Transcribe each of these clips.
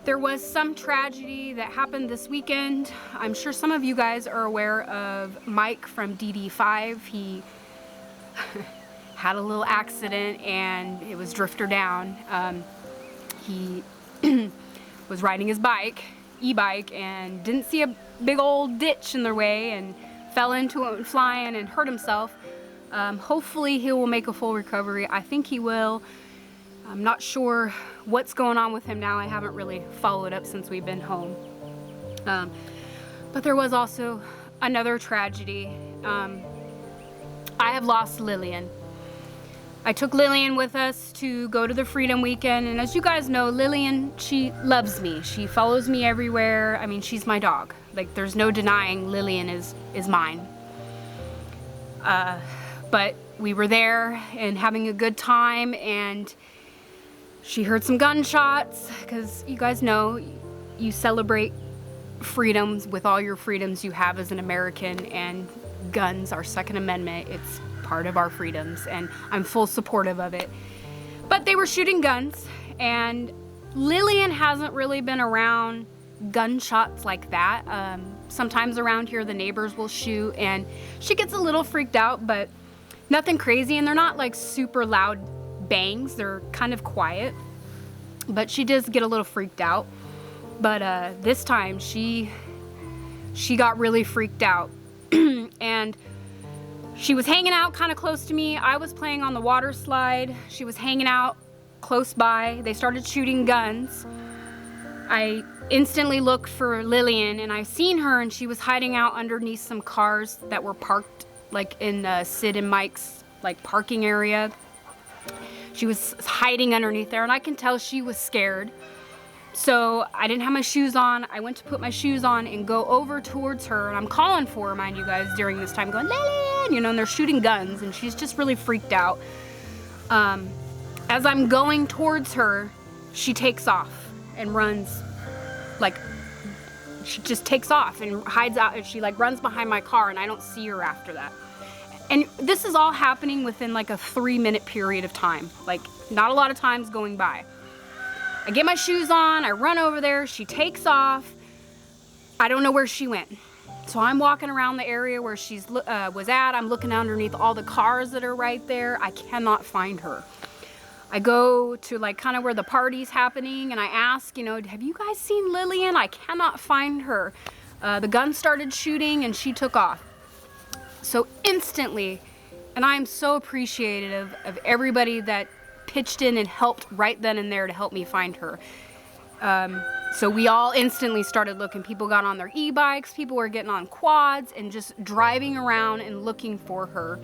There was some tragedy that happened this weekend. I'm sure some of you guys are aware of Mike from DD5. He had a little accident and it was drifter down. He was riding his bike, e-bike, and didn't see a big old ditch in their way and fell into it flying and hurt himself. Hopefully he will make a full recovery. I think he will. I'm not sure what's going on with him now. I haven't really followed up since we've been home. But there was also another tragedy. I have lost Lillian. I took Lillian with us to go to the Freedom Weekend, and as you guys know, Lillian, she loves me. She follows me everywhere. I mean, she's my dog. Like, there's no denying Lillian is mine. But we were there and having a good time, and she heard some gunshots, because you guys know you celebrate freedoms with all your freedoms you have as an American, and guns, our Second Amendment, it's part of our freedoms, and I'm full supportive of it. But they were shooting guns, and Lillian hasn't really been around gunshots like that. Sometimes around here the neighbors will shoot and she gets a little freaked out, but nothing crazy, and they're not like super loud bangs, they're kind of quiet, but she does get a little freaked out. But this time she got really freaked out and she was hanging out kind of close to me. I was playing on the water slide. She was hanging out close by. They started shooting guns. I instantly looked for Lillian, and I seen her, and she was hiding out underneath some cars that were parked like in Sid and Mike's like parking area. She was hiding underneath there, and I can tell she was scared. So I didn't have my shoes on. I went to put my shoes on and go over towards her, and I'm calling for her, mind you guys, during this time, going, Lillian, you know, and they're shooting guns, and she's just really freaked out. As I'm going towards her, she takes off and runs, like, she just takes off and hides out, and she like runs behind my car, and I don't see her after that. And this is all happening within like a 3-minute period of time, like not a lot of time's going by. I get my shoes on, I run over there, she takes off. I don't know where she went. So I'm walking around the area where she's was at. I'm looking underneath all the cars that are right there. I cannot find her. I go to like kind of where the party's happening, and I ask, you know, have you guys seen Lillian? I cannot find her. The gun started shooting and she took off. So instantly, and I am so appreciative of everybody that pitched in and helped right then and there to help me find her. So we all instantly started looking. People got on their e-bikes, people were getting on quads and just driving around and looking for her.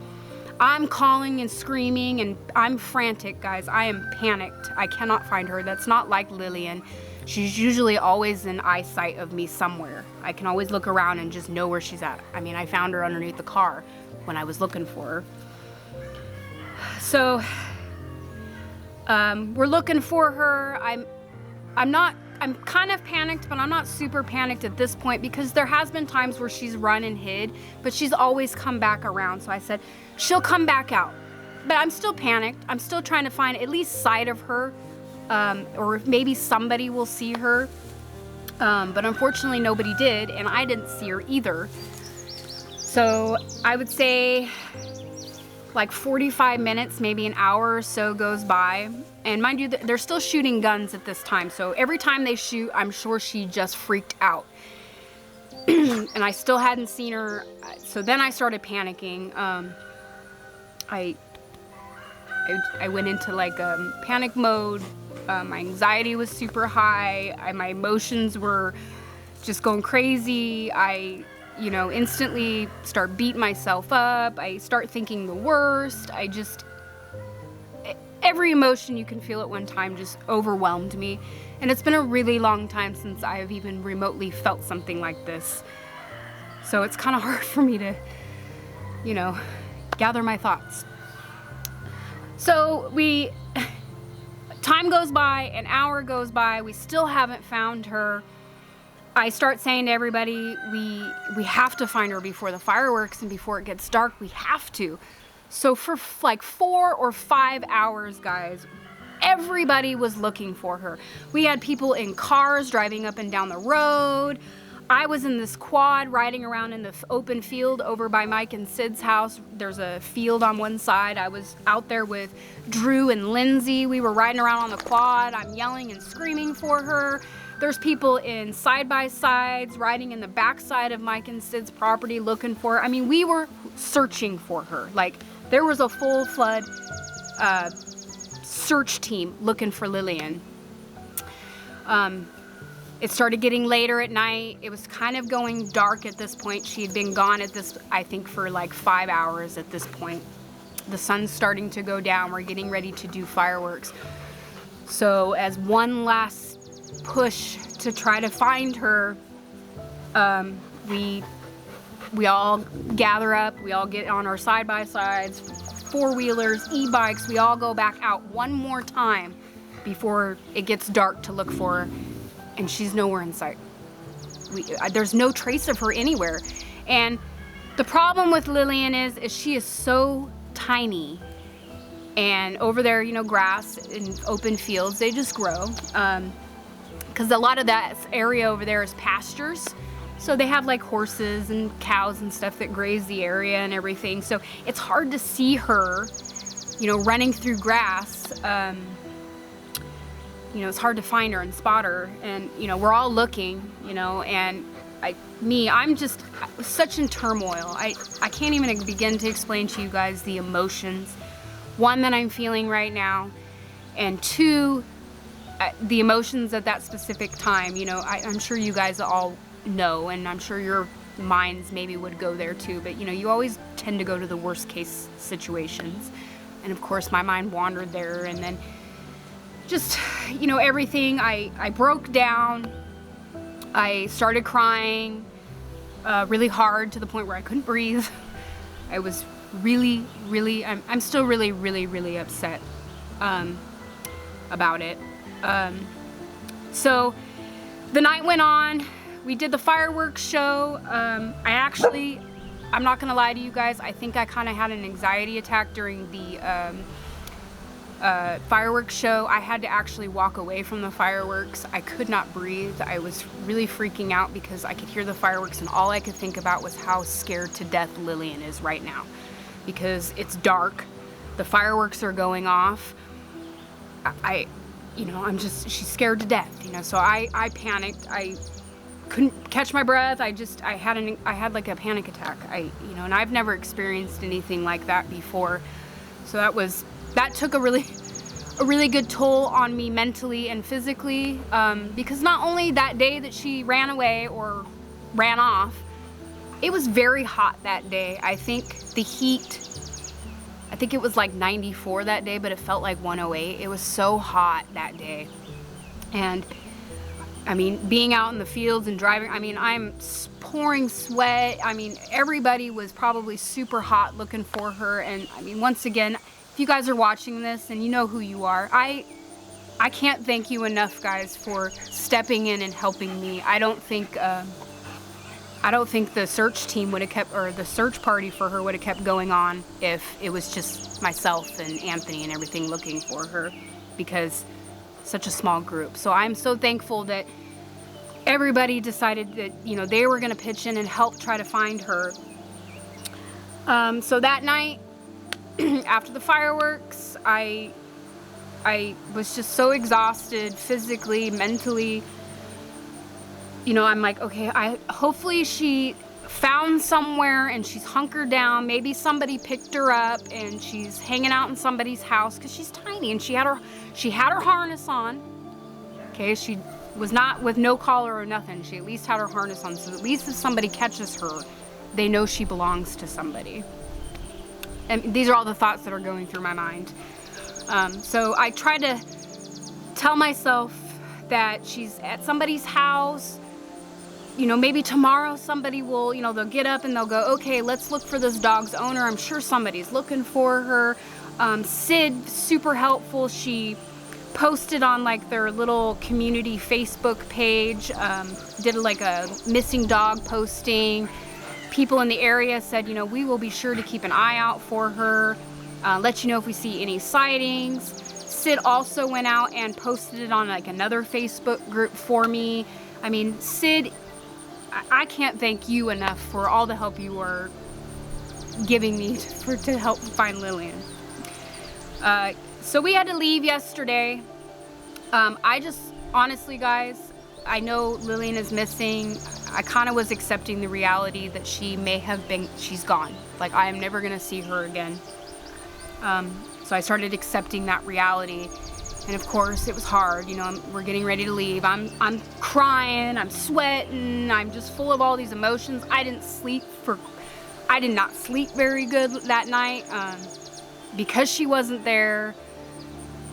I'm calling and screaming, and I'm frantic, guys. I am panicked. I cannot find her. That's not like Lillian. She's usually always in eyesight of me somewhere. I can always look around and just know where she's at. I mean, I found her underneath the car when I was looking for her. So we're looking for her. I'm kind of panicked, but I'm not super panicked at this point, because there has been times where she's run and hid, but she's always come back around. So I said, she'll come back out. But I'm still panicked. I'm still trying to find at least sight of her, or maybe somebody will see her. But unfortunately nobody did, and I didn't see her either. So I would say like 45 minutes, maybe an hour or so goes by. And mind you, they're still shooting guns at this time. So every time they shoot, I'm sure she just freaked out. And I still hadn't seen her. So then I started panicking. I went into like panic mode. My anxiety was super high. My emotions were just going crazy. I, you know, instantly start beating myself up. I start thinking the worst. Every emotion you can feel at one time just overwhelmed me. And it's been a really long time since I have even remotely felt something like this. So it's kind of hard for me to, you know, gather my thoughts. So time goes by, an hour goes by, we still haven't found her. I start saying to everybody, we have to find her before the fireworks and before it gets dark. We have to. So for like 4 or 5 hours, guys, everybody was looking for her. We had people in cars driving up and down the road. I was in this quad riding around in the open field over by Mike and Sid's house. There's a field on one side. I was out there with Drew and Lindsay. We were riding around on the quad. I'm yelling and screaming for her. There's people in side-by-sides riding in the backside of Mike and Sid's property looking for her. I mean, we were searching for her. Like, there was a full flood search team looking for Lillian. It started getting later at night. It was kind of going dark at this point. She had been gone at this, I think, for like 5 hours at this point. The sun's starting to go down. We're getting ready to do fireworks. So as one last push to try to find her, we all gather up. We all get on our side-by-sides, four-wheelers, e-bikes. We all go back out one more time before it gets dark to look for her. And she's nowhere in sight. There's no trace of her anywhere. And the problem with Lillian is she is so tiny. And over there, you know, grass and open fields, they just grow. Because a lot of that area over there is pastures. So they have like horses and cows and stuff that graze the area and everything. So it's hard to see her, you know, running through grass. You know, it's hard to find her and spot her, and you know, we're all looking, you know, and I'm just such in turmoil. I can't even begin to explain to you guys the emotions, one, that I'm feeling right now, and two, the emotions at that specific time. You know, I'm sure you guys all know, and I'm sure your minds maybe would go there too, but you know, you always tend to go to the worst case situations, and of course my mind wandered there, and then just, you know, everything. I broke down. I started crying really hard to the point where I couldn't breathe. I was really, I'm still really upset about it. So the night went on. We did the fireworks show. I'm not gonna lie to you guys, I think I kind of had an anxiety attack during the fireworks show. I had to actually walk away from the fireworks. I could not breathe. I was really freaking out because I could hear the fireworks and all I could think about was how scared to death Lillian is right now. Because it's dark, the fireworks are going off. You know, she's scared to death, you know, so I panicked. I couldn't catch my breath. I had like a panic attack. You know, and I've never experienced anything like that before. So that took a really good toll on me mentally and physically, because not only that day that she ran away or ran off, it was very hot that day. I think the heat, I think it was like 94 that day, but it felt like 108. It was so hot that day. And I mean, being out in the fields and driving, I mean, I'm pouring sweat. I mean, everybody was probably super hot looking for her. And I mean, once again, if you guys are watching this and you know who you are, I can't thank you enough, guys, for stepping in and helping me. I don't think the search team would have kept, or the search party for her would have kept going on if it was just myself and Anthony and everything looking for her, because such a small group. So I'm so thankful that everybody decided that, you know, they were going to pitch in and help try to find her. So that night, after the fireworks, I was just so exhausted physically, mentally. You know, I'm like, okay, hopefully she found somewhere and she's hunkered down. Maybe somebody picked her up and she's hanging out in somebody's house, because she's tiny and she had her harness on. Okay, she was not with no collar or nothing. She at least had her harness on, so at least if somebody catches her, they know she belongs to somebody. And these are all the thoughts that are going through my mind. So I try to tell myself that she's at somebody's house. You know, maybe tomorrow somebody will, you know, they'll get up and they'll go, okay, let's look for this dog's owner. I'm sure somebody's looking for her. Sid, super helpful. She posted on like their little community Facebook page, did like a missing dog posting. People in the area said, you know, we will be sure to keep an eye out for her, let you know if we see any sightings. Sid also went out and posted it on like another Facebook group for me. I mean, Sid, I can't thank you enough for all the help you are giving me to help find Lillian. So we had to leave yesterday. I just, honestly guys, I know Lillian is missing. I kind of was accepting the reality that she may have been, she's gone. Like, I am never gonna see her again. So I started accepting that reality. And of course it was hard, you know, we're getting ready to leave. I'm crying, I'm sweating, I'm just full of all these emotions. I did not sleep very good that night, because she wasn't there,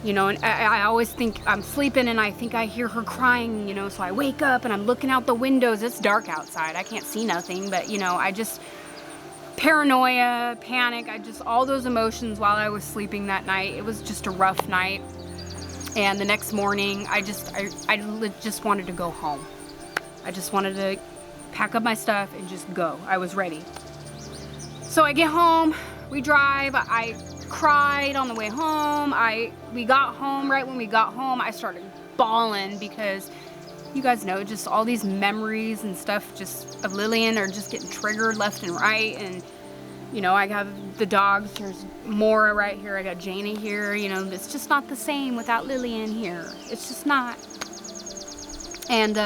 you know, and I always think I'm sleeping and I think I hear her crying, you know, so I wake up and I'm looking out the windows. It's dark outside, I can't see nothing, but you know, I just, paranoia, panic, all those emotions while I was sleeping that night. It was just a rough night. And the next morning, I just wanted to go home. I just wanted to pack up my stuff and just go. I was ready. So I get home, we drive, I cried on the way home. We got home, right when we got home, I started bawling because you guys know, just all these memories and stuff just of Lillian are just getting triggered left and right. And you know, I have the dogs, there's Mora right here, I got Janie here, you know, it's just not the same without Lillian here. It's just not. And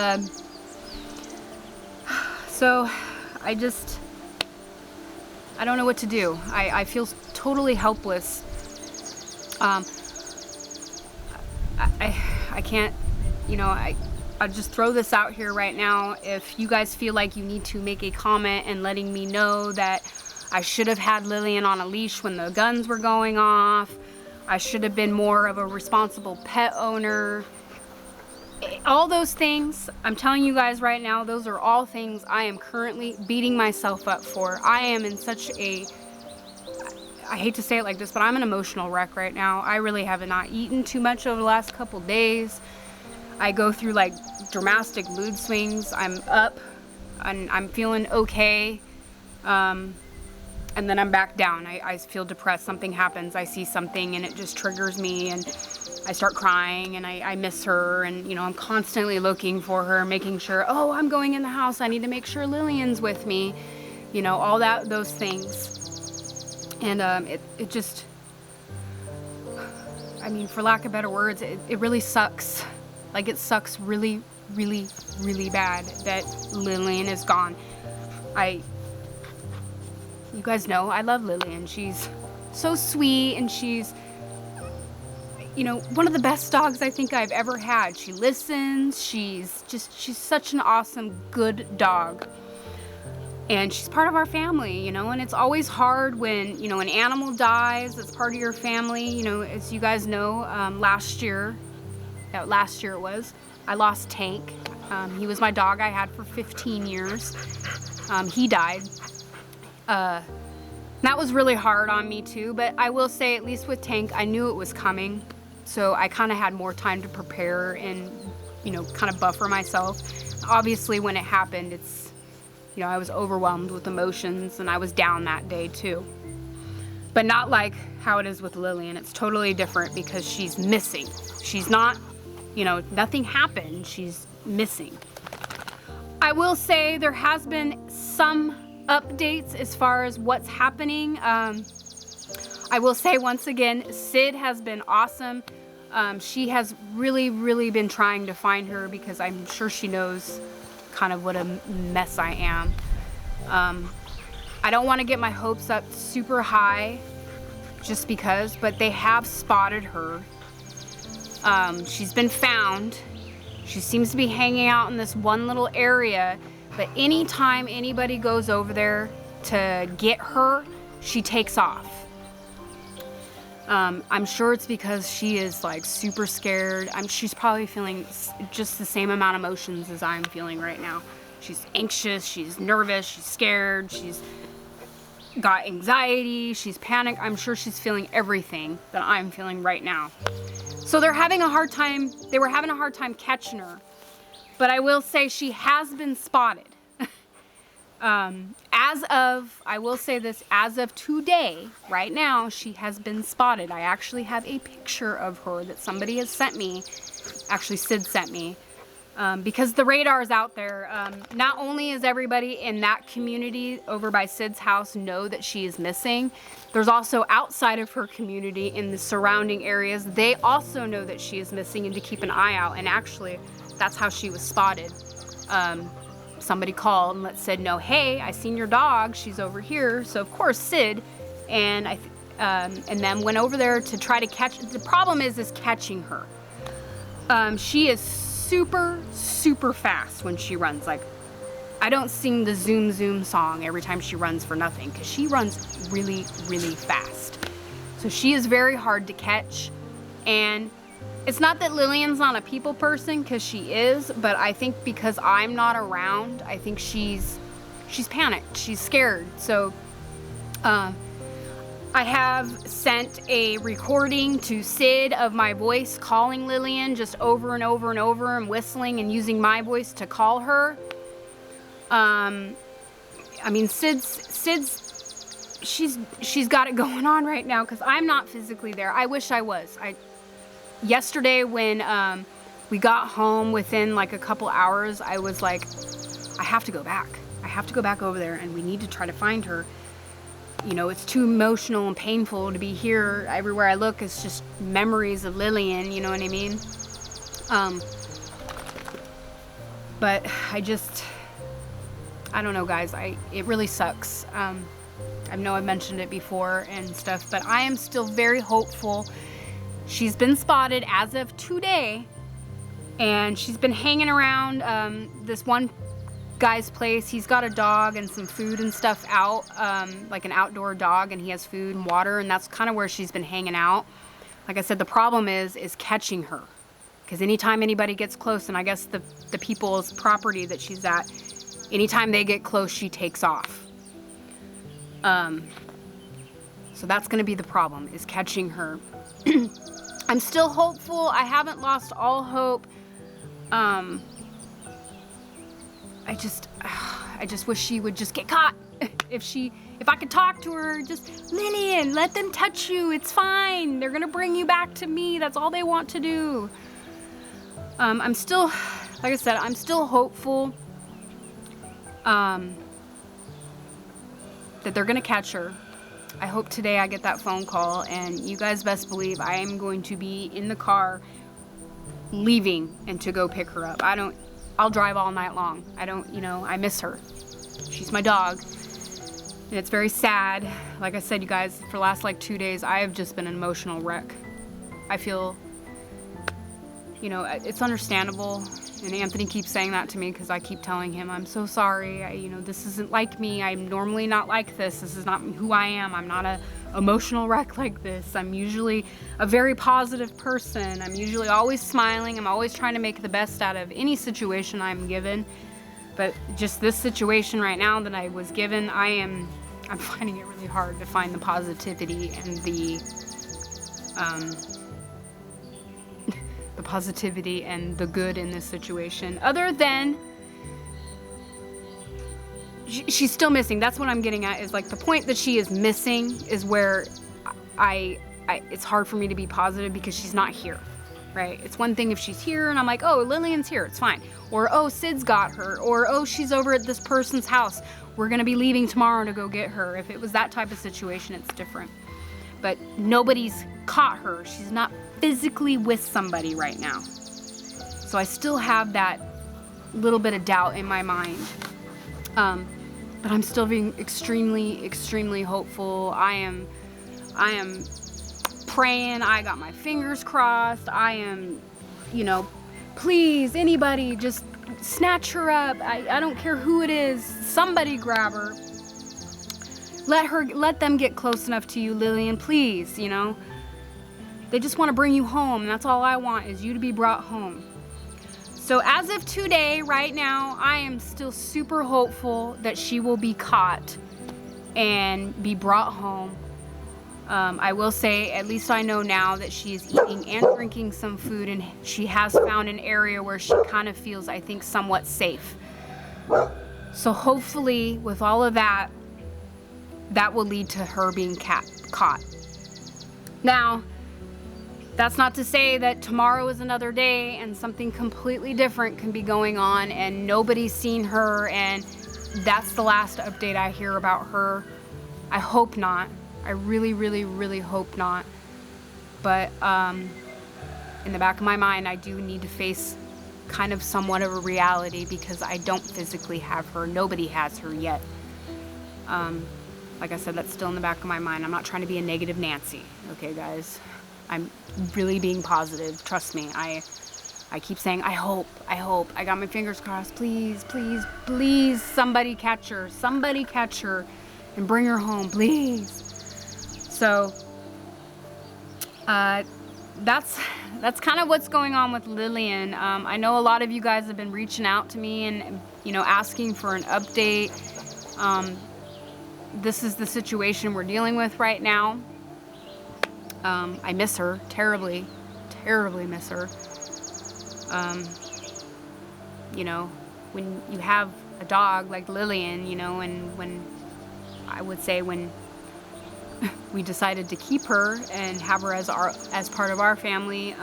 so I don't know what to do. I feel totally helpless. I can't, you know, I'll just throw this out here right now. If you guys feel like you need to make a comment and letting me know that I should have had Lillian on a leash when the guns were going off, I should have been more of a responsible pet owner, all those things, I'm telling you guys right now, those are all things I am currently beating myself up for. I am in such a, I hate to say it like this, but I'm an emotional wreck right now. I really have not eaten too much over the last couple days. I go through like dramatic mood swings. I'm up and I'm feeling okay. And then I'm back down. I feel depressed. Something happens. I see something and it just triggers me and I start crying and I miss her, and you know, I'm constantly looking for her, making sure, oh, I'm going in the house, I need to make sure Lillian's with me, you know, all those things. And it just, I mean, for lack of better words, it really sucks. Like, it sucks really, really, really bad that Lillian is gone. You guys know I love Lillian. She's so sweet, and she's, you know, one of the best dogs I think I've ever had. She listens. She's such an awesome, good dog. And she's part of our family, you know, and it's always hard when, you know, an animal dies that's part of your family. You know, as you guys know, last year it was, I lost Tank. He was my dog I had for 15 years. He died. That was really hard on me too, but I will say, at least with Tank, I knew it was coming. So I kind of had more time to prepare and, you know, kind of buffer myself. Obviously when it happened, it's, you know, I was overwhelmed with emotions and I was down that day too. But not like how it is with Lillian. It's totally different because she's missing. She's not, you know, nothing happened. She's missing. I will say there has been some updates as far as what's happening. I will say once again, Sid has been awesome. She has really, really been trying to find her because I'm sure she knows kind of what a mess I am. I don't want to get my hopes up super high just because, but they have spotted her. She's been found. She seems to be hanging out in this one little area, but anytime anybody goes over there to get her, she takes off. I'm sure it's because she is like super scared. She's probably feeling just the same amount of emotions as I'm feeling right now. She's anxious, she's nervous, she's scared, she's got anxiety, she's panicked. I'm sure she's feeling everything that I'm feeling right now. So they were having a hard time catching her. But I will say she has been spotted. I will say this, as of today, right now, she has been spotted. I actually have a picture of her that somebody has sent me. Actually, Sid sent me. Because the radar is out there. Not only is everybody in that community over by Sid's house know that she is missing, there's also outside of her community in the surrounding areas, they also know that she is missing and to keep an eye out. And actually, that's how she was spotted. Somebody called and let Sid know, hey, I seen your dog, she's over here. So of course Sid and then went over there to try to catch. The problem is catching her. She is super fast when she runs. Like, I don't sing the zoom zoom song every time she runs for nothing, because she runs really fast. So she is very hard to catch. And it's not that Lillian's not a people person, because she is, but I think because I'm not around, I think she's panicked, she's scared. So I have sent a recording to Sid of my voice calling Lillian just over and over and over, and whistling and using my voice to call her. I mean, she's got it going on right now because I'm not physically there. I wish I was. Yesterday when we got home, within like a couple hours, I was like, I have to go back. I have to go back over there, and we need to try to find her. You know, it's too emotional and painful to be here. Everywhere I look, it's just memories of Lillian, you know what I mean? But I don't know, guys. It really sucks. I know I mentioned it before and stuff, but I am still very hopeful. She's been spotted as of today, and she's been hanging around this one guy's place. He's got a dog and some food and stuff out, like an outdoor dog, and he has food and water, and that's kind of where she's been hanging out. Like I said, the problem is catching her, because anytime anybody gets close, and I guess the people's property that she's at, anytime they get close, she takes off. So that's going to be the problem, is catching her. I'm still hopeful. I haven't lost all hope. I just wish she would just get caught. If I could talk to her, just, Lillian, let them touch you. It's fine. They're gonna bring you back to me. That's all they want to do. I'm still, like I said, I'm still hopeful that they're gonna catch her. I hope today I get that phone call, and you guys best believe I am going to be in the car leaving and to go pick her up. I'll drive all night long. I miss her. She's my dog. And it's very sad. Like I said, you guys, for the last like 2 days, I have just been an emotional wreck. I feel, it's understandable. And Anthony keeps saying that to me because I keep telling him, I'm so sorry. This isn't like me. I'm normally not like this. This is not who I am. I'm not a emotional wreck like this. I'm usually a very positive person. I'm usually always smiling. I'm always trying to make the best out of any situation I'm given. But just this situation right now that I was given, I'm finding it really hard to find the positivity and the positivity and the good in this situation, other than she's still missing. That's what I'm getting at, is like the point that she is missing is where it's hard for me to be positive, because she's not here, right? It's one thing if she's here and I'm like, oh, Lillian's here, it's fine. Or, oh, Sid's got her. Or, oh, she's over at this person's house. We're gonna be leaving tomorrow to go get her. If it was that type of situation, it's different. But nobody's caught her. She's not physically with somebody right now. So I still have that little bit of doubt in my mind. But I'm still being extremely hopeful. I am praying. I got my fingers crossed. I am, please, anybody, just snatch her up. I don't care who it is. Somebody grab her. Let them get close enough to you, Lillian, please, They just want to bring you home, and that's all I want, is you to be brought home. So as of today, right now, I am still super hopeful that she will be caught and be brought home. I will say, at least I know now that she is eating and drinking some food, and she has found an area where she kind of feels, I think, somewhat safe. So hopefully with all of that, that will lead to her being caught. Now, that's not to say that tomorrow is another day and something completely different can be going on and nobody's seen her and that's the last update I hear about her. I hope not. I really, really, really hope not. But in the back of my mind, I do need to face kind of somewhat of a reality because I don't physically have her. Nobody has her yet. Like I said, that's still in the back of my mind. I'm not trying to be a negative Nancy, okay, guys? I'm really being positive. Trust me. I keep saying, I hope. I got my fingers crossed. Please, please, please, somebody catch her. Somebody catch her and bring her home, please. So, that's kind of what's going on with Lillian. I know a lot of you guys have been reaching out to me and, you know, asking for an update. This is the situation we're dealing with right now. I miss her terribly, terribly miss her. You know, when you have a dog like Lillian, you know, and when we decided to keep her and have her as part of our family,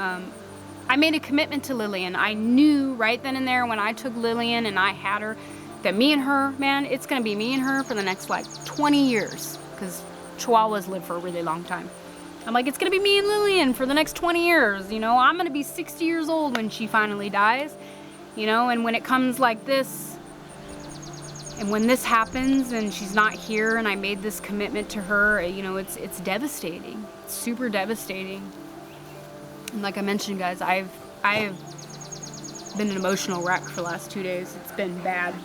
I made a commitment to Lillian. I knew right then and there when I took Lillian and I had her that me and her, man, it's gonna be me and her for the next like 20 years because Chihuahuas live for a really long time. I'm like, it's gonna be me and Lillian for the next 20 years. You know, I'm gonna be 60 years old when she finally dies. You know, and when it comes like this, and when this happens and she's not here and I made this commitment to her, you know, it's devastating. It's super devastating. And like I mentioned, guys, I have been an emotional wreck for the last 2 days. It's been bad.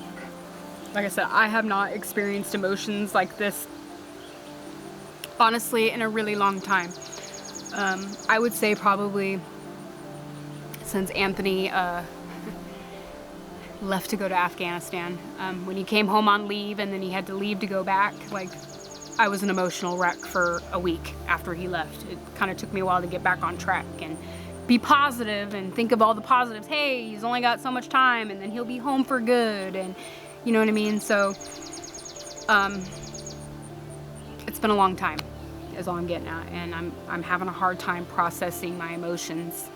Like I said, I have not experienced emotions like this, honestly, in a really long time. I would say probably since Anthony left to go to Afghanistan. When he came home on leave and then he had to leave to go back, like, I was an emotional wreck for a week after he left. It kind of took me a while to get back on track and be positive and think of all the positives. Hey, he's only got so much time and then he'll be home for good, and you know what I mean? So, it's been a long time, is all I'm getting at, and I'm having a hard time processing my emotions.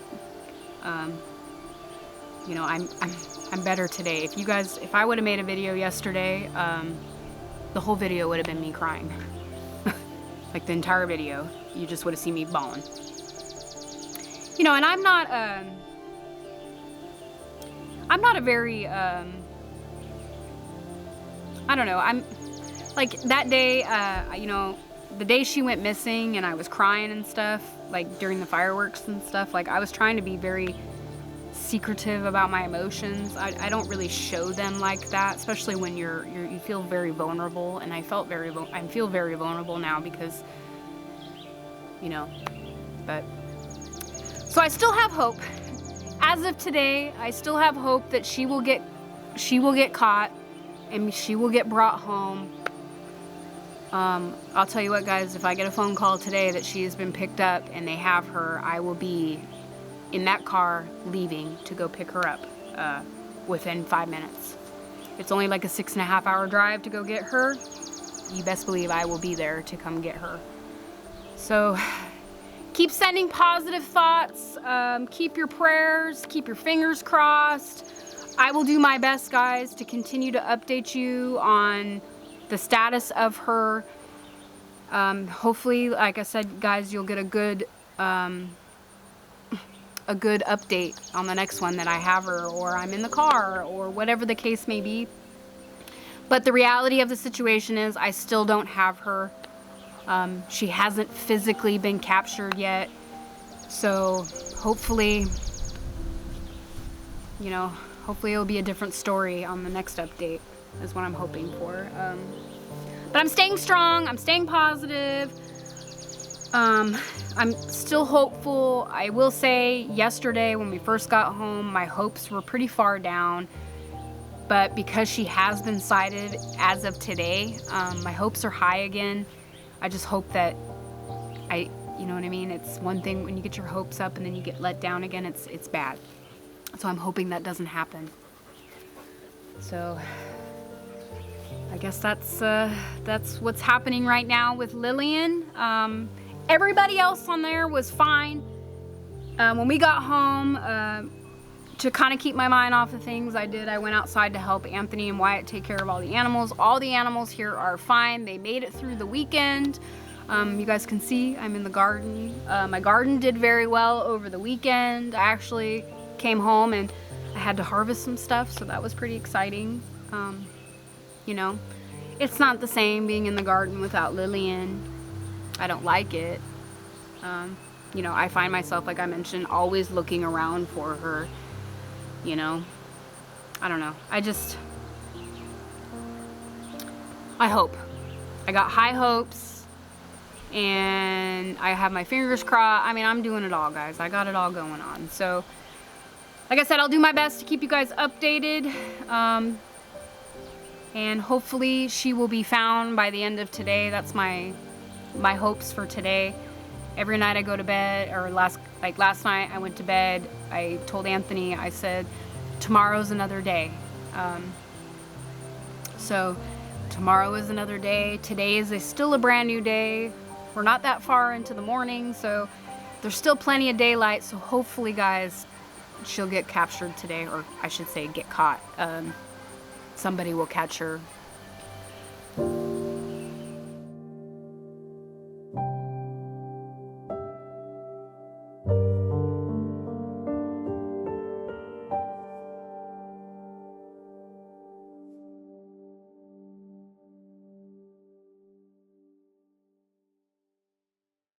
You know, I'm better today. If I would have made a video yesterday, the whole video would have been me crying. Like the entire video, you just would have seen me bawling. You know, and I'm not a very, I don't know, I'm, like, that day, you know, the day she went missing and I was crying and stuff, like, during the fireworks and stuff, like, I was trying to be very secretive about my emotions. I don't really show them like that, especially when you feel very vulnerable, and I feel very vulnerable now because, you know, but, so I still have hope. As of today, I still have hope that she will get caught and she will get brought home. I'll tell you what, guys, if I get a phone call today that she has been picked up and they have her, I will be in that car leaving to go pick her up within 5 minutes. It's only like a 6.5 hour drive to go get her. You best believe I will be there to come get her. So keep sending positive thoughts. Keep your prayers, keep your fingers crossed. I will do my best, guys, to continue to update you on the status of her. Hopefully, like I said, guys, you'll get a good update on the next one that I have her, or I'm in the car, or whatever the case may be. But the reality of the situation is I still don't have her. She hasn't physically been captured yet. So hopefully, you know, hopefully it'll be a different story on the next update, is what I'm hoping for. But I'm staying strong, I'm staying positive. I'm still hopeful. I will say yesterday when we first got home, my hopes were pretty far down. But because she has been sighted as of today, my hopes are high again. I just hope that you know what I mean? It's one thing when you get your hopes up and then you get let down again, it's bad. So I'm hoping that doesn't happen. So I guess that's what's happening right now with Lillian. Everybody else on there was fine. When we got home, to kind of keep my mind off of things, I went outside to help Anthony and Wyatt take care of all the animals. All the animals here are fine. They made it through the weekend. You guys can see I'm in the garden. My garden did very well over the weekend. I actually came home and I had to harvest some stuff, so that was pretty exciting. You know, it's not the same being in the garden without Lillian. I don't like it. You know, I find myself, like I mentioned, always looking around for her. You know, I don't know. I hope. I got high hopes and I have my fingers crossed. I mean, I'm doing it all, guys. I got it all going on. So, like I said, I'll do my best to keep you guys updated. And hopefully she will be found by the end of today. That's my hopes for today. Every night I go to bed, or last night I went to bed, I told Anthony, I said, tomorrow's another day. So tomorrow is another day. Today is still a brand new day. We're not that far into the morning, so there's still plenty of daylight. So hopefully, guys, she'll get captured today, or I should say get caught. Somebody will catch her